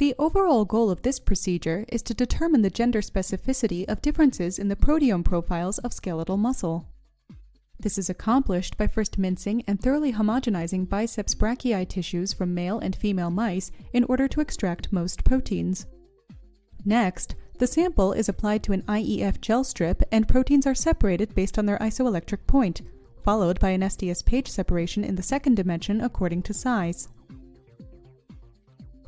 The overall goal of this procedure is to determine the gender specificity of differences in the proteome profiles of skeletal muscle. This is accomplished by first mincing and thoroughly homogenizing biceps brachii tissues from male and female mice in order to extract most proteins. Next, the sample is applied to an IEF gel strip and proteins are separated based on their isoelectric point, followed by an SDS page separation in the second dimension according to size.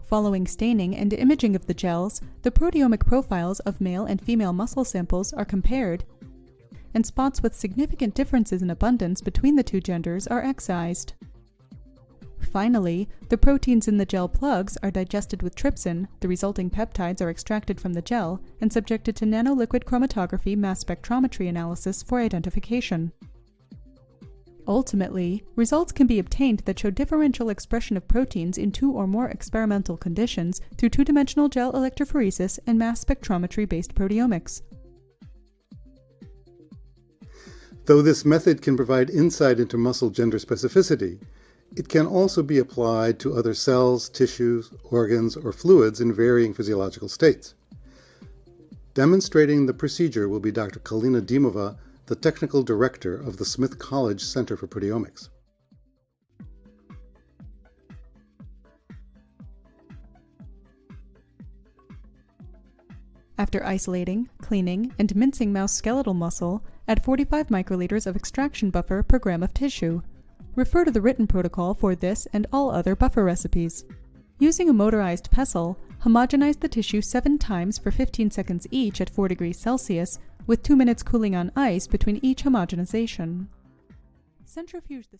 Following staining and imaging of the gels, the proteomic profiles of male and female muscle samples are compared, and spots with significant differences in abundance between the two genders are excised. Finally, the proteins in the gel plugs are digested with trypsin, the resulting peptides are extracted from the gel, and subjected to nanoliquid chromatography mass spectrometry analysis for identification. Ultimately, results can be obtained that show differential expression of proteins in two or more experimental conditions through two-dimensional gel electrophoresis and mass spectrometry-based proteomics. Though this method can provide insight into muscle gender specificity, it can also be applied to other cells, tissues, organs, or fluids in varying physiological states. Demonstrating the procedure will be Dr. Kalina Dimova, the Technical Director of the Smith College Center for Proteomics. After isolating, cleaning, and mincing mouse skeletal muscle, add 45 microliters of extraction buffer per gram of tissue. Refer to the written protocol for this and all other buffer recipes. Using a motorized pestle, homogenize the tissue 7 times for 15 seconds each at 4 degrees Celsius, with 2 minutes cooling on ice between each homogenization. Centrifuge the